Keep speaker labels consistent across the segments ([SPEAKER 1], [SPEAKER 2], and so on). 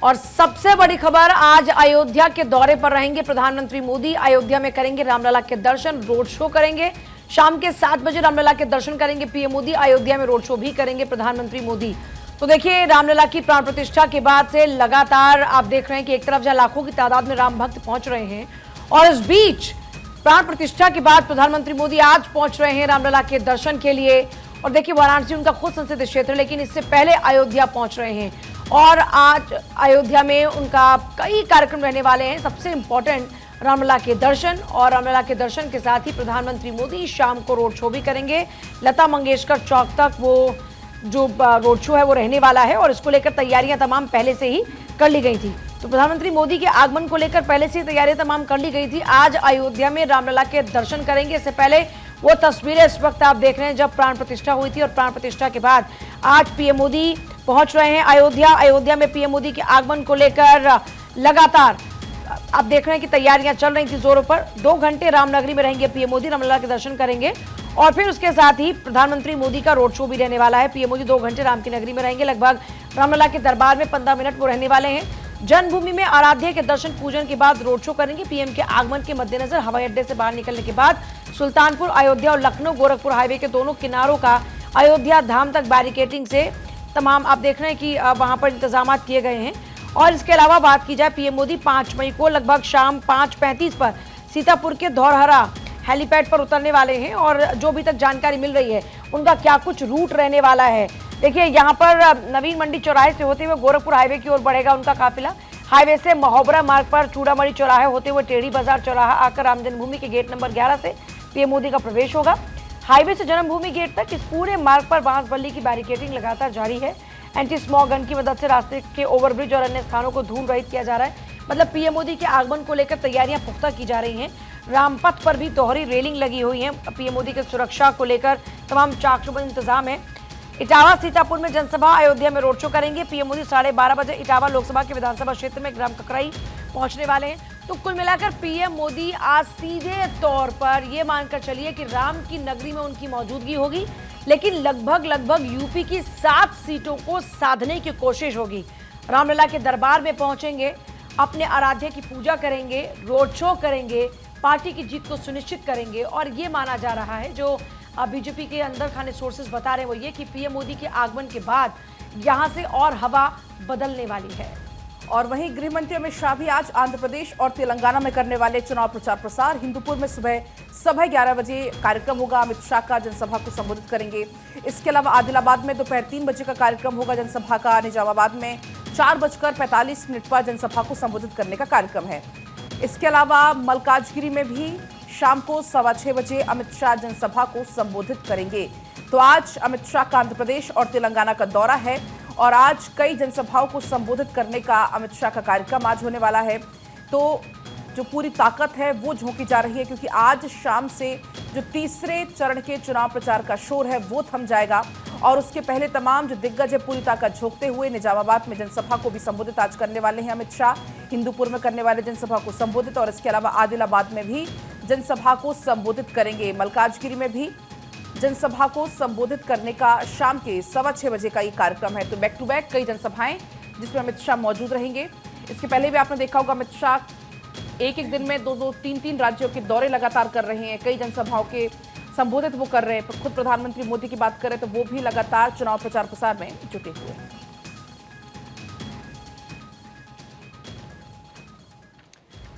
[SPEAKER 1] और सबसे बड़ी खबर, आज अयोध्या के दौरे पर रहेंगे प्रधानमंत्री मोदी। अयोध्या में करेंगे रामलला के दर्शन, रोड शो करेंगे। शाम के 7 बजे रामलला के दर्शन करेंगे पीएम मोदी। अयोध्या में रोड शो भी करेंगे प्रधानमंत्री मोदी। तो देखिए, रामलला की प्राण प्रतिष्ठा के बाद से लगातार आप देख रहे हैं कि एक तरफ जहां लाखों की तादाद में राम भक्त पहुंच रहे हैं, और इस बीच प्राण प्रतिष्ठा के बाद प्रधानमंत्री मोदी आज पहुंच रहे हैं रामलला के दर्शन के लिए। और देखिए, वाराणसी उनका खुद संसदीय क्षेत्र, लेकिन इससे पहले अयोध्या पहुंच रहे हैं और आज अयोध्या में उनका कई कार्यक्रम रहने वाले हैं। सबसे इंपॉर्टेंट रामलला के दर्शन, और रामलला के दर्शन के साथ ही प्रधानमंत्री मोदी शाम को रोड शो भी करेंगे। लता मंगेशकर चौक तक वो जो रोड शो है वो रहने वाला है, और इसको लेकर तैयारियां तमाम पहले से ही कर ली गई थी। तो प्रधानमंत्री मोदी के आगमन को लेकर पहले से ही तैयारियां तमाम कर ली गई थी। आज अयोध्या में रामलला के दर्शन करेंगे। इससे पहले वो तस्वीरें इस वक्त आप देख रहे हैं जब प्राण प्रतिष्ठा हुई थी, और प्राण प्रतिष्ठा के बाद आज पीएम मोदी पहुंच रहे हैं अयोध्या। अयोध्या में पीएम मोदी के आगमन को लेकर लगातार आप देख रहे हैं कि तैयारियां चल रही थी जोरों पर। 2 घंटे रामनगरी में रहेंगे पीएम मोदी, रामलला के दर्शन करेंगे, और फिर उसके साथ ही प्रधानमंत्री मोदी का रोड शो भी रहने वाला है। पीएम मोदी 2 घंटे राम की नगरी में रहेंगे। लगभग रामलला के दरबार में 15 मिनट वो रहने वाले हैं। जन्मभूमि में आराध्य के दर्शन पूजन के बाद रोड शो करेंगे। पीएम के आगमन के मद्देनजर हवाई अड्डे से बाहर निकलने के बाद सुल्तानपुर, अयोध्या और लखनऊ गोरखपुर हाईवे के दोनों किनारों का अयोध्या धाम तक बैरिकेडिंग से तमाम आप देख रहे हैं कि वहां पर इंतजाम किए गए हैं। और इसके अलावा बात की जाए, पीएम मोदी 5 मई को लगभग शाम 5:35 पर सीतापुर के धौरहरा हेलीपैड पर उतरने वाले हैं, और जो भी तक जानकारी मिल रही है उनका क्या कुछ रूट रहने वाला है। देखिए, यहाँ पर नवीन मंडी चौराहे से होते हुए गोरखपुर हाईवे की ओर बढ़ेगा उनका काफिला। हाईवे से महोबरा मार्ग पर चूड़ामणि चौराहे होते हुए टेढ़ी बाजार चौराहा आकर राम जन्मभूमि के गेट नंबर 11 से पीएम मोदी का प्रवेश होगा। हाईवे से जन्मभूमि गेट तक इस पूरे मार्ग पर बांसबल्ली की बैरिकेडिंग लगातार जारी है। एंटी स्मॉग गन की मदद से रास्ते के ओवरब्रिज और अन्य स्थानों को धूल रहित किया जा रहा है। मतलब पीएम मोदी के आगमन को लेकर तैयारियां पुख्ता की जा रही हैं। रामपथ पर भी दोहरी रेलिंग लगी हुई है। पीएम मोदी की सुरक्षा को लेकर तमाम चाक-चौबंद इंतजाम है। इटावा सीतापुर में जनसभा, अयोध्या में रोड शो करेंगे पीएम मोदी। 12:30 बजे इटावा लोकसभा के विधानसभा क्षेत्र में ग्राम ककराई पहुंचने वाले हैं। तो कुल मिलाकर पीएम मोदी आज सीधे तौर पर यह मानकर चलिए कि राम की नगरी में उनकी मौजूदगी होगी, लेकिन लगभग यूपी की 7 सीटों को साधने की कोशिश होगी। रामलला के दरबार में पहुंचेंगे, अपने आराध्य की पूजा करेंगे, रोड शो करेंगे, पार्टी की जीत को सुनिश्चित करेंगे। और ये माना जा रहा है, जो बीजेपी के अंदर खाने सोर्सेज बता रहे हैं, वो ये कि पीएम मोदी के आगमन के बाद यहां से और हवा बदलने वाली है।
[SPEAKER 2] और वहीं गृह मंत्री अमित शाह भी आज आंध्र प्रदेश और तेलंगाना में करने वाले चुनाव प्रचार प्रसार। हिंदूपुर में सुबह 11:15 बजे कार्यक्रम होगा, अमित शाह का जनसभा को संबोधित करेंगे। इसके अलावा आदिलाबाद में दोपहर 3 बजे का कार्यक्रम होगा जनसभा का। निजामाबाद में 4:45 पर जनसभा को संबोधित करने का कार्यक्रम है। इसके अलावा मल्काजगिरी में भी शाम को 6:15 बजे अमित शाह जनसभा को संबोधित करेंगे। तो आज अमित शाह का आंध्र प्रदेश और तेलंगाना का दौरा है, और आज कई जनसभाओं को संबोधित करने का अमित शाह का कार्यक्रम आज होने वाला है। तो जो पूरी ताकत है वो झोंकी जा रही है, क्योंकि आज शाम से जो तीसरे चरण के चुनाव प्रचार का शोर है वो थम जाएगा, और उसके पहले तमाम जो दिग्गज है पूरी ताकत झोंकते हुए निजामाबाद में जनसभा को भी संबोधित आज करने वाले हैं अमित शाह। हिंदूपुर में करने वाले जनसभा को संबोधित, और इसके अलावा आदिलाबाद में भी जनसभा को संबोधित करेंगे। मल्काजगिरी में भी जनसभा को संबोधित करने का शाम के 6:15 बजे का ये कार्यक्रम है। तो बैक टू बैक कई जनसभाएं जिसमें अमित शाह मौजूद रहेंगे। इसके पहले भी आपने देखा होगा, अमित शाह एक दिन में 2-2, 3-3 राज्यों के दौरे लगातार कर रहे हैं। कई जनसभाओं के संबोधित वो कर रहे हैं। खुद प्रधानमंत्री मोदी की बात करें तो वो भी लगातार चुनाव प्रचार प्रसार में जुटे हुए हैं।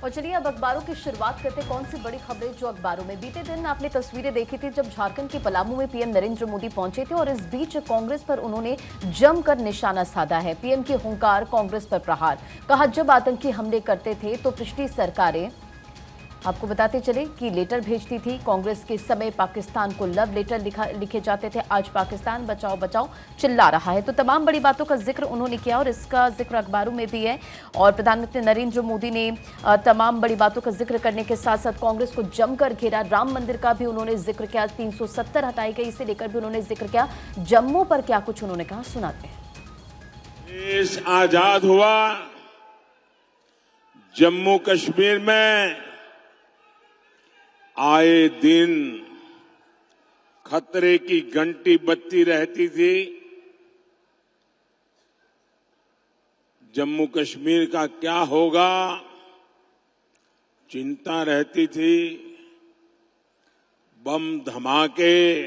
[SPEAKER 3] और चलिए अब अखबारों की शुरुआत करते, कौन सी बड़ी खबरें जो अखबारों में। बीते दिन आपने तस्वीरें देखी थी जब झारखंड के पलामू में पीएम नरेंद्र मोदी पहुंचे थे, और इस बीच कांग्रेस पर उन्होंने जमकर निशाना साधा है। पीएम की हुंकार, कांग्रेस पर प्रहार। कहा, जब आतंकी हमले करते थे तो पिछली सरकारें, आपको बताते चले कि लेटर भेजती थी। कांग्रेस के समय पाकिस्तान को लव लेटर लिखे जाते थे। आज पाकिस्तान बचाओ बचाओ चिल्ला रहा है। तो तमाम बड़ी बातों का जिक्र उन्होंने किया, और इसका जिक्र अखबारों में भी है। और प्रधानमंत्री नरेंद्र मोदी ने तमाम बड़ी बातों का जिक्र करने के साथ साथ कांग्रेस को जमकर घेरा। राम मंदिर का भी उन्होंने जिक्र किया, 370 हटाई गई, इसे लेकर भी उन्होंने जिक्र किया। जम्मू पर क्या कुछ उन्होंने कहा, सुनाते हैं।
[SPEAKER 4] देश आजाद हुआ, जम्मू कश्मीर में आए दिन खतरे की घंटी बजती रहती थी। जम्मू कश्मीर का क्या होगा चिंता रहती थी। बम धमाके,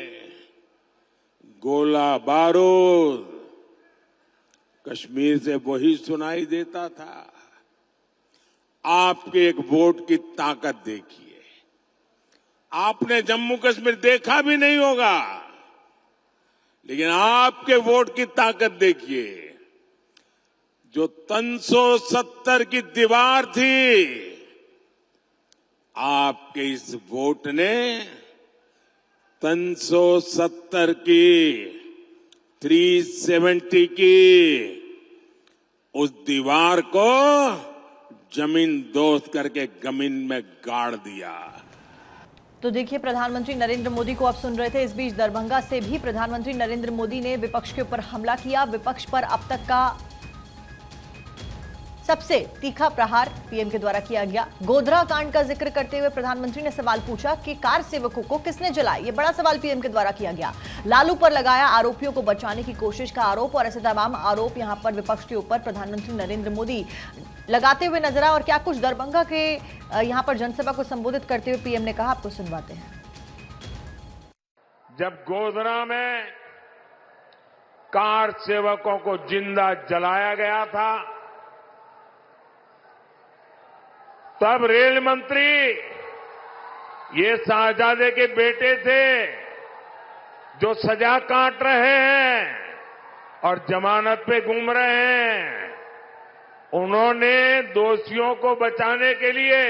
[SPEAKER 4] गोला बारूद कश्मीर से वही सुनाई देता था। आपके एक वोट की ताकत देखिए। आपने जम्मू कश्मीर देखा भी नहीं होगा, लेकिन आपके वोट की ताकत देखिए। जो 370 की दीवार थी, आपके इस वोट ने 370 की 370 की उस दीवार को जमीन दोस्त करके जमीन में गाड़ दिया।
[SPEAKER 3] तो देखिए, प्रधानमंत्री नरेंद्र मोदी को आप सुन रहे थे। इस बीच दरभंगा से भी प्रधानमंत्री नरेंद्र मोदी ने विपक्ष के ऊपर हमला किया। विपक्ष पर अब तक का सबसे तीखा प्रहार पीएम के द्वारा किया गया। गोधरा कांड का जिक्र करते हुए प्रधानमंत्री ने सवाल पूछा कि कार सेवकों को किसने जलाया। ये बड़ा सवाल पीएम के द्वारा किया गया। लालू पर लगाया आरोपियों को बचाने की कोशिश का आरोप, और ऐसे तमाम आरोप यहां पर विपक्ष के ऊपर प्रधानमंत्री नरेंद्र मोदी लगाते हुए नजर आए। और क्या कुछ दरभंगा के यहां पर जनसभा को संबोधित करते हुए पीएम ने कहा, आपको सुनवाते हैं।
[SPEAKER 4] जब गोधरा में कार सेवकों को जिंदा जलाया गया था, तब रेल मंत्री ये शाहजादे के बेटे थे जो सजा काट रहे हैं और जमानत पे घूम रहे हैं। उन्होंने दोषियों को बचाने के लिए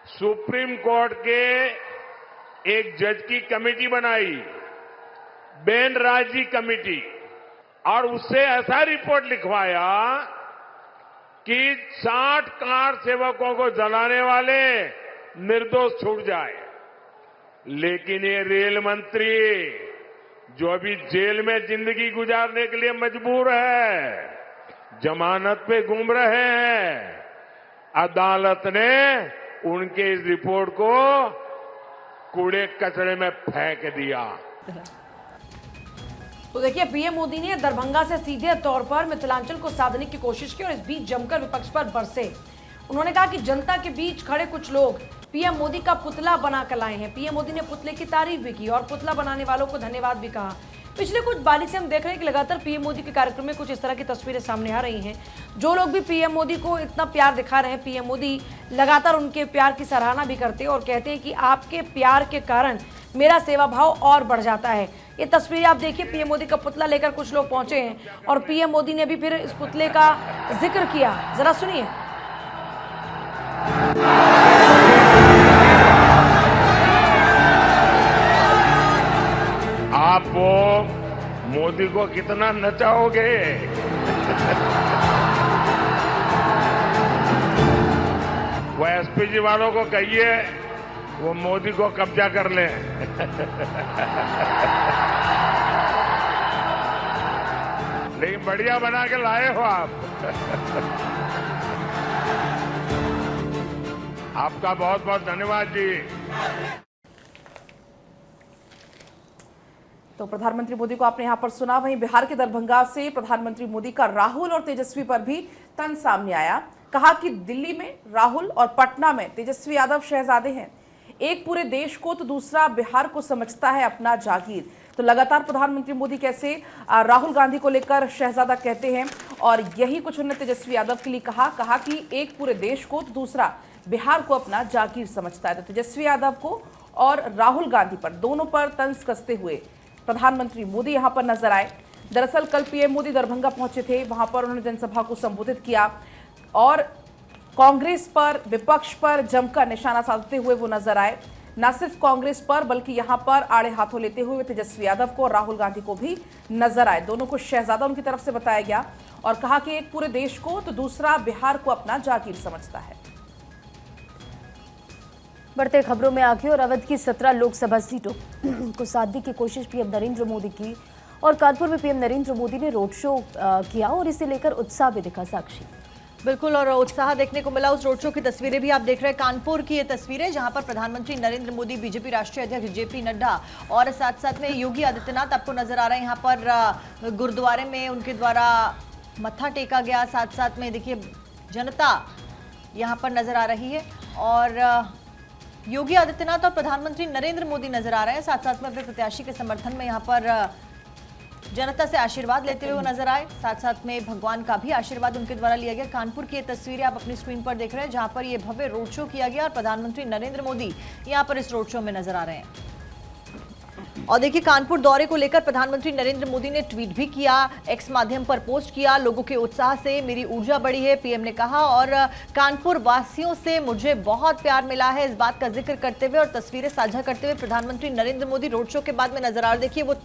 [SPEAKER 4] सुप्रीम कोर्ट के एक जज की कमेटी बनाई, बेनराजी कमेटी, और उससे ऐसा रिपोर्ट लिखवाया कि 60 कार सेवकों को जलाने वाले निर्दोष छूट जाए। लेकिन ये रेल मंत्री जो अभी जेल में जिंदगी गुजारने के लिए मजबूर है, जमानत पे घूम रहे हैं, अदालत ने उनके इस रिपोर्ट को कूड़े कचरे में फेंक दिया।
[SPEAKER 1] तो देखिए, पीएम मोदी ने दरभंगा से सीधे तौर पर मिथिलांचल को साधने की कोशिश की और इस बीच जमकर विपक्ष पर बरसे। उन्होंने कहा कि जनता के बीच खड़े कुछ लोग पीएम मोदी का पुतला बनाकर लाए हैं। पीएम मोदी ने पुतले की तारीफ भी की और पुतला बनाने वालों को धन्यवाद भी कहा। पिछले कुछ बारी से हम देख रहे हैं कि लगातार पीएम मोदी के कार्यक्रम में कुछ इस तरह की तस्वीरें सामने आ रही हैं। जो लोग भी पीएम मोदी को इतना प्यार दिखा रहे हैं, पीएम मोदी लगातार उनके प्यार की सराहना भी करते हैं और कहते हैं कि आपके प्यार के कारण मेरा सेवा भाव और बढ़ जाता है। ये तस्वीर आप देखिए, पीएम मोदी का पुतला लेकर कुछ लोग पहुंचे हैं और पीएम मोदी ने भी फिर इस पुतले का जिक्र किया। जरा सुनिए।
[SPEAKER 4] आप वो मोदी को कितना नचाओगे? वो एसपीजी वालों को कहिए वो मोदी को कब्जा कर ले। लेकिन बढ़िया बना के लाए हो आप। आपका बहुत बहुत धन्यवाद जी।
[SPEAKER 2] तो प्रधानमंत्री मोदी को आपने यहां पर सुना। वहीं बिहार के दरभंगा से प्रधानमंत्री मोदी का राहुल और तेजस्वी पर भी तंज सामने आया। कहा कि दिल्ली में राहुल और पटना में तेजस्वी यादव शहजादे हैं। एक पूरे देश को तो दूसरा बिहार को समझता है अपना जागीर। तो लगातार प्रधानमंत्री मोदी कैसे राहुल गांधी को लेकर शहजादा कहते हैं और यही कुछ उन्होंने तेजस्वी यादव के लिए कहा कि एक पूरे देश को तो दूसरा बिहार को अपना जागीर समझता है। तो तेजस्वी यादव को और राहुल गांधी पर दोनों पर तंज कसते हुए प्रधानमंत्री मोदी यहां पर नजर आए। दरअसल कल पीएम मोदी दरभंगा पहुंचे थे, वहां पर उन्होंने जनसभा को संबोधित किया और कांग्रेस पर, विपक्ष पर जमकर निशाना साधते हुए वो नजर आए। न सिर्फ कांग्रेस पर बल्कि यहां पर आड़े हाथों लेते हुए तेजस्वी यादव को और राहुल गांधी को भी नजर आए। दोनों को शहजादा उनकी तरफ से बताया गया और कहा कि एक पूरे देश को तो दूसरा बिहार को अपना जागीर समझता है।
[SPEAKER 3] बढ़ते खबरों में आगे, और अवध की 17 लोकसभा सीटों को साधने की कोशिश पीएम नरेंद्र मोदी की, और कानपुर में पीएम नरेंद्र मोदी ने रोड शो किया और इसे लेकर उत्साह भी दिखा। साक्षी
[SPEAKER 5] बिल्कुल, और उत्साह देखने को मिला। उस रोड शो की तस्वीरें भी आप देख रहे हैं। कानपुर की ये तस्वीरें जहां पर प्रधानमंत्री नरेंद्र मोदी, बीजेपी राष्ट्रीय अध्यक्ष जेपी नड्डा और साथ साथ में योगी आदित्यनाथ आपको नजर आ रहे हैं। यहाँ पर गुरुद्वारे में उनके द्वारा मत्था टेका गया। साथ साथ में देखिए जनता यहाँ पर नजर आ रही है और योगी आदित्यनाथ और प्रधानमंत्री नरेंद्र मोदी नजर आ रहे हैं। साथ साथ में अपने प्रत्याशी के समर्थन में यहाँ पर जनता से आशीर्वाद लेते हुए नजर आए। साथ साथ में भगवान का भी आशीर्वाद उनके द्वारा लिया गया। कानपुर की ये तस्वीरें आप अपनी स्क्रीन पर देख रहे हैं, जहां पर ये भव्य रोड शो किया गया और प्रधानमंत्री नरेंद्र मोदी यहां पर इस रोड शो में नजर आ रहे हैं। और देखिए कानपुर दौरे को लेकर प्रधानमंत्री नरेंद्र मोदी ने ट्वीट भी किया, एक्स माध्यम पर पोस्ट किया। लोगों के उत्साह से मेरी ऊर्जा बढ़ी है, पीएम ने कहा, और कानपुर वासियों से मुझे बहुत प्यार मिला है। इस बात का जिक्र करते हुए और तस्वीरें साझा करते हुए प्रधानमंत्री नरेंद्र मोदी रोड शो के बाद में नजर आ रहे। देखिए वो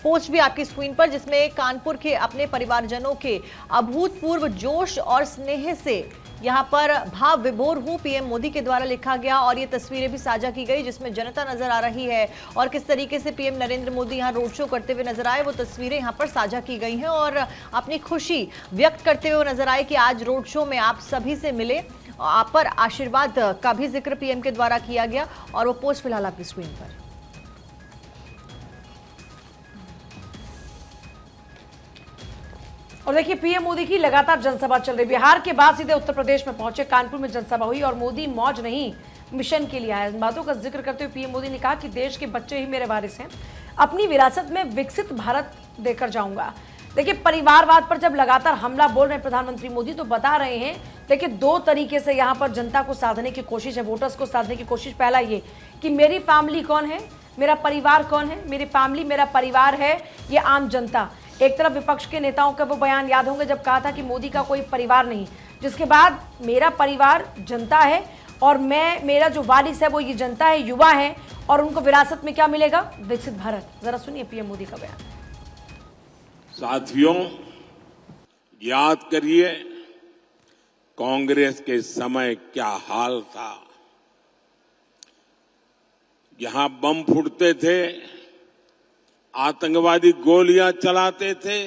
[SPEAKER 5] पोस्ट भी आपकी स्क्रीन पर, जिसमें कानपुर के अपने परिवारजनों के अभूतपूर्व जोश और स्नेह से यहाँ पर भाव विभोर हूँ, पीएम मोदी के द्वारा लिखा गया। और ये तस्वीरें भी साझा की गई जिसमें जनता नजर आ रही है और किस तरीके से पीएम नरेंद्र मोदी यहाँ रोड शो करते हुए नजर आए, वो तस्वीरें यहाँ पर साझा की गई हैं और अपनी खुशी व्यक्त करते हुए नजर आए कि आज रोड शो में आप सभी से मिले। आप पर आशीर्वाद का भी जिक्र पीएम के द्वारा किया गया और वो पोस्ट फिलहाल आपकी स्क्रीन पर।
[SPEAKER 1] और देखिए पीएम मोदी की लगातार जनसभा चल रही। बिहार के बाद सीधे उत्तर प्रदेश में पहुंचे, कानपुर में जनसभा हुई और मोदी मौज नहीं मिशन के लिए आए। इन बातों का जिक्र करते हुए पीएम मोदी ने कहा कि देश के बच्चे ही मेरे वारिस हैं, अपनी विरासत में विकसित भारत देकर जाऊंगा। देखिए परिवारवाद पर जब लगातार हमला बोल रहे हैं प्रधानमंत्री मोदी, तो बता रहे हैं देखिए दो तरीके से यहाँ पर जनता को साधने की कोशिश है, वोटर्स को साधने की कोशिश। पहला ये कि मेरी फैमिली कौन है, मेरा परिवार कौन है, मेरी फैमिली मेरा परिवार है ये आम जनता। एक तरफ विपक्ष के नेताओं का वो बयान याद होंगे जब कहा था कि मोदी का कोई परिवार नहीं, जिसके बाद मेरा परिवार जनता है और मेरा जो वारिस है वो ये जनता है, युवा है, और उनको विरासत में क्या मिलेगा, विकसित भारत। जरा सुनिए पीएम मोदी का बयान।
[SPEAKER 4] साथियों, याद करिए कांग्रेस के समय क्या हाल था। यहां बम फूटते थे, आतंकवादी गोलियां चलाते थे,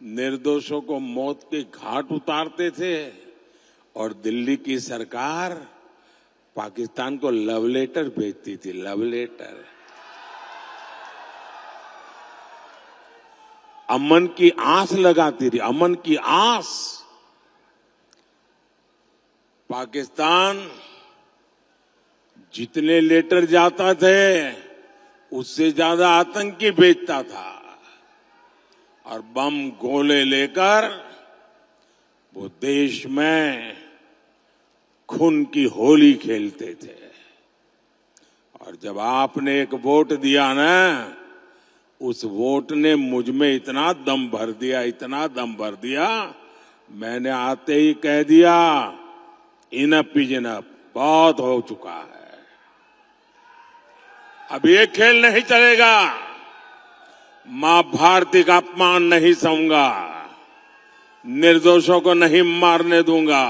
[SPEAKER 4] निर्दोषों को मौत के घाट उतारते थे और दिल्ली की सरकार पाकिस्तान को लव लेटर भेजती थी। लव लेटर, अमन की आस लगाती थी, अमन की आस। पाकिस्तान जितने लेटर जाता थे उससे ज्यादा आतंकी भेजता था और बम गोले लेकर वो देश में खून की होली खेलते थे। और जब आपने एक वोट दिया ना, उस वोट ने मुझ में इतना दम भर दिया, इतना दम भर दिया, मैंने आते ही कह दिया इनफ इज इनफ, बहुत हो चुका है, अब ये खेल नहीं चलेगा। मां भारती का अपमान नहीं सहूंगा, निर्दोषों को नहीं मारने दूंगा।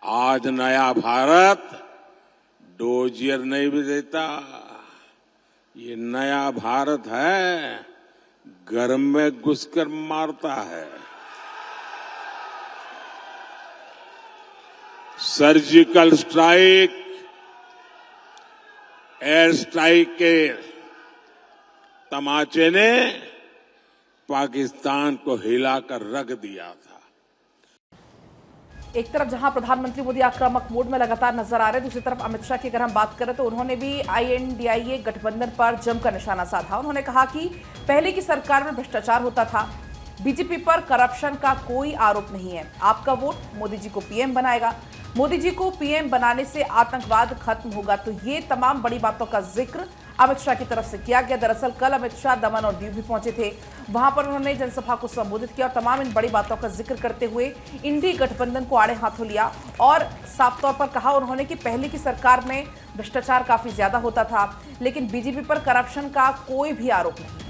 [SPEAKER 4] आज नया भारत डोजियर नहीं भी देता, ये नया भारत है घर में घुसकर मारता है। सर्जिकल स्ट्राइक, एयर स्ट्राइक के तमाचे ने पाकिस्तान को हिलाकर रख दिया था।
[SPEAKER 2] एक तरफ जहां प्रधानमंत्री मोदी आक्रामक मोड में लगातार नजर आ रहे हैं, दूसरी तरफ अमित शाह की अगर हम बात करें तो उन्होंने भी INDIA गठबंधन पर जमकर निशाना साधा। उन्होंने कहा कि पहले की सरकार में भ्रष्टाचार होता था, बीजेपी पर करप्शन का कोई आरोप नहीं है। आपका वोट मोदी जी को पीएम बनाएगा, मोदी जी को पीएम बनाने से आतंकवाद खत्म होगा। तो ये तमाम बड़ी बातों का जिक्र अमित शाह की तरफ से किया गया। दरअसल कल अमित शाह दमन और दीव भी पहुंचे थे, वहां पर उन्होंने जनसभा को संबोधित किया और तमाम इन बड़ी बातों का जिक्र करते हुए इंडी गठबंधन को आड़े हाथों लिया और साफ तौर पर कहा उन्होंने कि पहले की सरकार में भ्रष्टाचार काफी ज्यादा होता था, लेकिन बीजेपी पर करप्शन का कोई भी आरोप नहीं।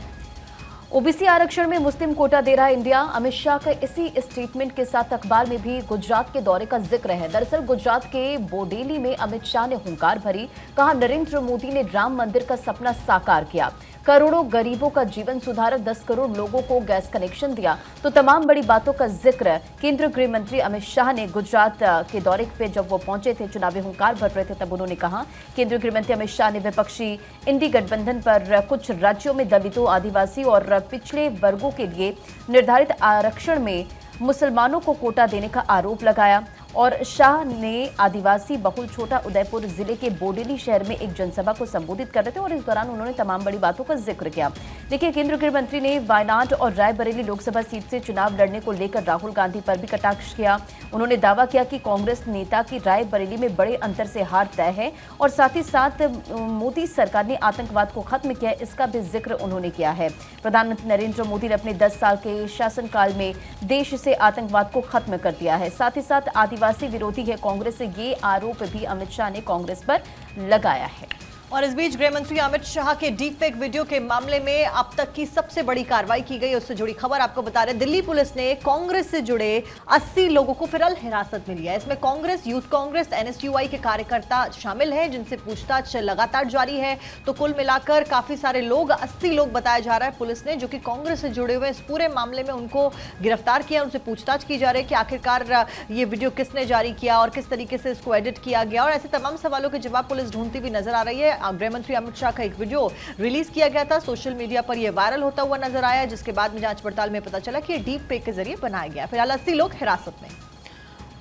[SPEAKER 3] ओबीसी आरक्षण में मुस्लिम कोटा दे रहा इंडिया, अमित शाह के इसी स्टेटमेंट के साथ अखबार में भी गुजरात के दौरे का जिक्र है। दरअसल गुजरात के बोडेली में अमित शाह ने हुंकार भरी, कहा नरेंद्र मोदी ने राम मंदिर का सपना साकार किया। करोड़ों गरीबों का जीवन सुधारा, 10 करोड़ लोगों को गैस कनेक्शन दिया, तो तमाम बड़ी बातों का जिक्र केंद्रीय गृह मंत्री अमित शाह ने गुजरात के दौरे पे जब वो पहुंचे थे, चुनावी हुंकार भर रहे थे, तब उन्होंने कहा। केंद्रीय गृह मंत्री अमित शाह ने विपक्षी इंडी गठबंधन पर कुछ राज्यों में दलितों, आदिवासी और पिछड़े वर्गों के लिए निर्धारित आरक्षण में मुसलमानों को कोटा देने का आरोप लगाया। और शाह ने आदिवासी बहुल छोटा उदयपुर जिले के बोडेली शहर में एक जनसभा को संबोधित कर रहे थे और इस दौरान उन्होंने तमाम बड़ी बातों का जिक्र किया। देखिए, केंद्रीय गृह मंत्री ने वायनाड और रायबरेली लोकसभा सीट से चुनाव लड़ने को लेकर राहुल गांधी पर भी कटाक्ष किया। उन्होंने दावा किया कि कांग्रेस नेता की रायबरेली में बड़े अंतर से हार तय है और साथ ही साथ मोदी सरकार ने आतंकवाद को खत्म किया, इसका भी जिक्र उन्होंने किया है। प्रधानमंत्री नरेंद्र मोदी ने अपने 10 साल के शासनकाल में देश से आतंकवाद को खत्म कर दिया है। साथ ही साथ आदिवासी विरोधी है कांग्रेस, से ये आरोप भी अमित शाह ने कांग्रेस पर लगाया है।
[SPEAKER 5] और इस बीच गृह मंत्री अमित शाह के डीप फेक वीडियो के मामले में अब तक की सबसे बड़ी कार्रवाई की गई, उससे जुड़ी खबर आपको बता रहे। दिल्ली पुलिस ने कांग्रेस से जुड़े 80 लोगों को फिलहाल हिरासत में लिया है। इसमें कांग्रेस, यूथ कांग्रेस, एनएसयूआई के कार्यकर्ता शामिल हैं, जिनसे पूछताछ लगातार जारी है। तो कुल मिलाकर काफी सारे लोग, 80 लोग बताया जा रहा है पुलिस ने, जो कि कांग्रेस से जुड़े हुए इस पूरे मामले में उनको गिरफ्तार किया, उनसे पूछताछ की जा रही है कि आखिरकार ये वीडियो किसने जारी किया और किस तरीके से इसको एडिट किया गया। और ऐसे तमाम सवालों के जवाब पुलिस ढूंढती हुई नजर आ रही है। गृह मंत्री अमित शाह का एक वीडियो रिलीज किया गया था, सोशल मीडिया पर यह वायरल होता हुआ नजर आया, जिसके बाद में जांच पड़ताल में पता चला कि ये डीप फेक के जरिए बनाया गया। फिलहाल 80 लोग हिरासत में।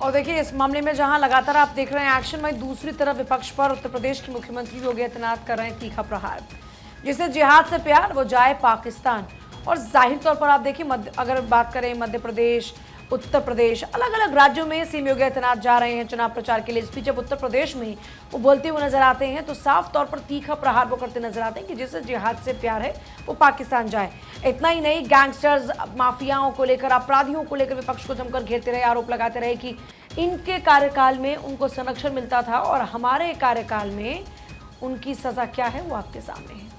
[SPEAKER 1] और देखिए, इस मामले में जहां लगातार आप देख रहे हैं एक्शन, वहीं दूसरी तरफ विपक्ष पर उत्तर प्रदेश के मुख्यमंत्री योगी आदित्यनाथ कर रहे हैं तीखा प्रहार। जिसे जिहाद से प्यार वो जाए पाकिस्तान। और जाहिर तौर पर आप देखिए, अगर बात करें मध्य प्रदेश, उत्तर प्रदेश, अलग अलग राज्यों में सीएम योगी आदित्यनाथ जा रहे हैं चुनाव प्रचार के लिए। इस बीच जब उत्तर प्रदेश में वो बोलते हुए नजर आते हैं तो साफ तौर पर तीखा प्रहार वो करते नजर आते हैं कि जिसे जिहाद से प्यार है वो पाकिस्तान जाए। इतना ही नहीं, गैंगस्टर्स, माफियाओं को लेकर, अपराधियों को लेकर विपक्ष को जमकर घेरते रहे, आरोप लगाते रहे कि इनके कार्यकाल में उनको संरक्षण मिलता था और हमारे कार्यकाल में उनकी सजा क्या है वो आपके सामने है।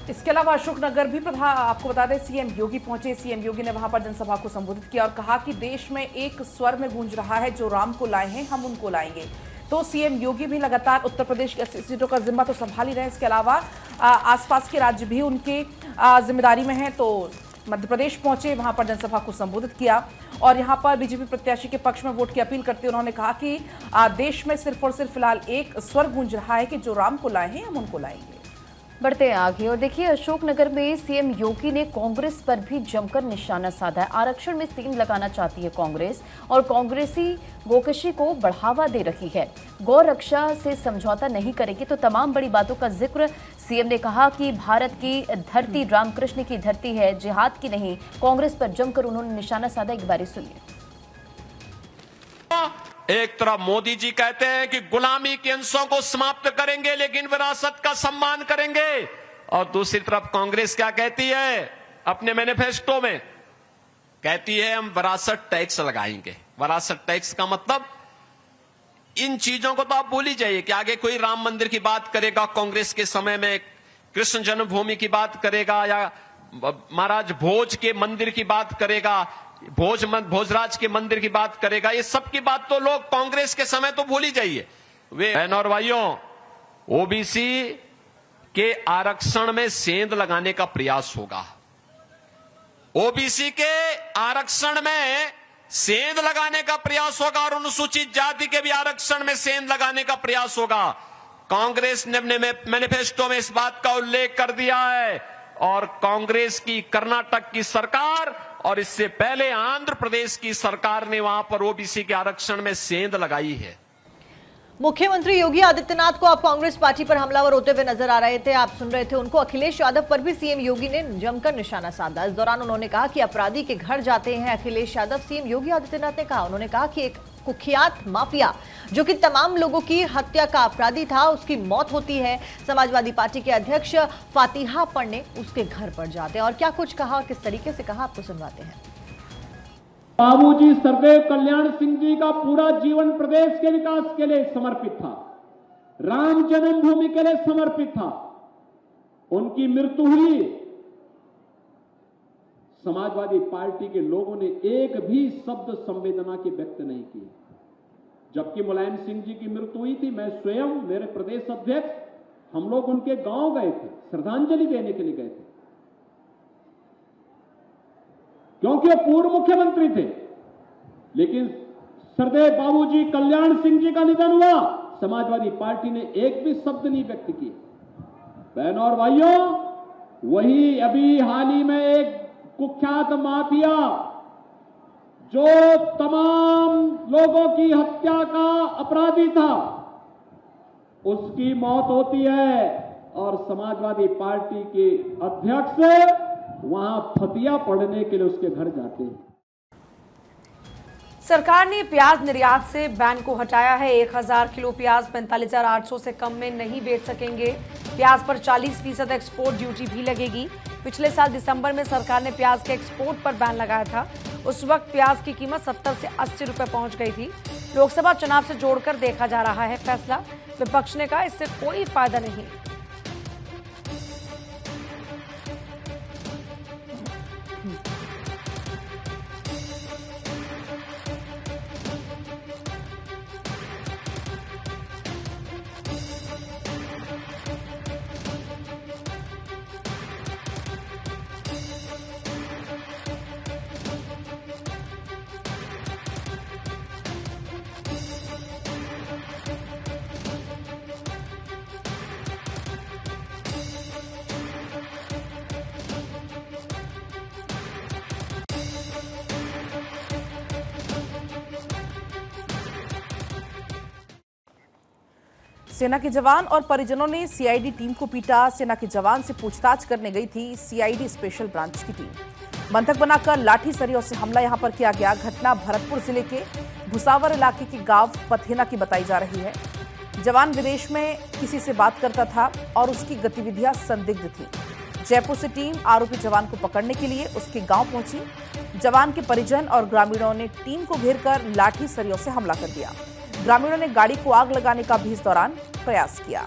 [SPEAKER 2] इसके अलावा अशोकनगर भी आपको बता दें, सीएम योगी पहुंचे। सीएम योगी ने वहां पर जनसभा को संबोधित किया और कहा कि देश में एक स्वर में गूंज रहा है, जो राम को लाए हैं हम उनको लाएंगे। तो सीएम योगी भी लगातार उत्तर प्रदेश की 80 सीटों का जिम्मा तो संभाल ही रहे हैं। इसके अलावा आसपास के राज्य भी उनके जिम्मेदारी में है। तो मध्य प्रदेश पहुंचे, वहां पर जनसभा को संबोधित किया और यहां पर बीजेपी प्रत्याशी के पक्ष में वोट की अपील करते हुए उन्होंने कहा कि देश में सिर्फ और सिर्फ फिलहाल एक स्वर गूंज रहा है कि जो राम को लाए हैं हम उनको लाएंगे।
[SPEAKER 3] बढ़ते हैं आगे और देखिए, अशोकनगर में सीएम योगी ने कांग्रेस पर भी जमकर निशाना साधा है। आरक्षण में सीन लगाना चाहती है कांग्रेस और कांग्रेसी गोकशी को बढ़ावा दे रही है। गौ रक्षा से समझौता नहीं करेगी, तो तमाम बड़ी बातों का जिक्र सीएम ने कहा कि भारत की धरती रामकृष्ण की धरती है, जिहाद की नहीं। कांग्रेस पर जमकर उन्होंने निशाना साधा, एक बारी सुनिए।
[SPEAKER 6] एक तरफ मोदी जी कहते हैं कि गुलामी के अंशों को समाप्त करेंगे लेकिन विरासत का सम्मान करेंगे, और दूसरी तरफ कांग्रेस क्या कहती है अपने मैनिफेस्टो में, कहती है हम विरासत टैक्स लगाएंगे। विरासत टैक्स का मतलब, इन चीजों को तो आप भूल ही जाइए कि आगे कोई राम मंदिर की बात करेगा, कांग्रेस के समय में कृष्ण जन्मभूमि की बात करेगा, या महाराज भोज के मंदिर की बात करेगा, भोजराज के मंदिर की बात करेगा। ये सब की बात तो लोग कांग्रेस के समय तो भूल ही जाइए। वे बहन और भाइयों, ओबीसी के आरक्षण में सेंध लगाने का प्रयास होगा। ओबीसी के आरक्षण में सेंध लगाने का प्रयास होगा और अनुसूचित जाति के भी आरक्षण में सेंध लगाने का प्रयास होगा। कांग्रेस ने अपने मैनिफेस्टो में इस बात का उल्लेख कर दिया है और कांग्रेस की कर्नाटक की सरकार और इससे पहले आंध्र प्रदेश की सरकार ने वहां पर ओबीसी के आरक्षण में सेंध लगाई है।
[SPEAKER 5] मुख्यमंत्री योगी आदित्यनाथ को अब कांग्रेस पार्टी पर हमलावर होते हुए नजर आ रहे थे, आप सुन रहे थे उनको। अखिलेश यादव पर भी सीएम योगी ने जमकर निशाना साधा। इस दौरान उन्होंने कहा कि अपराधी के घर जाते हैं अखिलेश यादव। सीएम योगी आदित्यनाथ ने कहा, उन्होंने कहा कि एक कुख्यात माफिया जो कि तमाम लोगों की हत्या का अपराधी था, उसकी मौत होती है। समाजवादी पार्टी के अध्यक्ष फातिहा पन्ने उसके घर पर जाते हैं। और क्या कुछ कहा और किस तरीके से कहा, आपको सुनवाते हैं।
[SPEAKER 7] बाबूजी सरदेव कल्याण सिंह जी का पूरा जीवन प्रदेश के विकास के लिए समर्पित था, राम जन्मभूमि के लिए समर्पित था। उनकी मृत्यु हुई, समाजवादी पार्टी के लोगों ने एक भी शब्द संवेदना के व्यक्त नहीं किए। जबकि मुलायम सिंह जी की मृत्यु हुई थी, मैं स्वयं, मेरे प्रदेश अध्यक्ष हम लोग उनके गांव गए थे, श्रद्धांजलि देने के लिए गए थे, क्योंकि वो पूर्व मुख्यमंत्री थे। लेकिन सरदेव बाबूजी कल्याण सिंह जी का निधन हुआ, समाजवादी पार्टी ने एक भी शब्द नहीं व्यक्त किया। बहनों और भाइयों, वही अभी हाल ही में एक कुख्यात माफिया जो तमाम लोगों की हत्या का अपराधी था, उसकी मौत होती है और समाजवादी पार्टी के अध्यक्ष वहां फतिया पढ़ने के लिए उसके घर जाते हैं।
[SPEAKER 1] सरकार ने प्याज निर्यात से बैन को हटाया है। 1000 किलो प्याज 45,800 से कम में नहीं बेच सकेंगे। प्याज पर 40% एक्सपोर्ट ड्यूटी भी लगेगी। पिछले साल दिसंबर में सरकार ने प्याज के एक्सपोर्ट पर बैन लगाया था। उस वक्त प्याज की कीमत 70 से 80 रुपए पहुंच गई थी। लोकसभा चुनाव से जोड़कर देखा जा रहा है फैसला। विपक्ष ने कहा इससे कोई फायदा नहीं।
[SPEAKER 2] सेना के जवान और परिजनों ने सीआईडी टीम को पीटा। सेना के जवान से पूछताछ करने गई थी सीआईडी स्पेशल ब्रांच की टीम। बंधक बनाकर लाठी सरियों से हमला यहां पर किया गया। घटना भरतपुर जिले के भुसावर इलाके के गांव पथेना की बताई जा रही है। जवान विदेश में किसी से बात करता था और उसकी गतिविधियां संदिग्ध थी। जयपुर से टीम आरोपी जवान को पकड़ने के लिए उसके गांव पहुंची। जवान के परिजन और ग्रामीणों ने टीम को घेरकर लाठी सरियों से हमला कर दिया। ग्रामीणों ने गाड़ी को आग लगाने का भी इस दौरान प्रयास किया।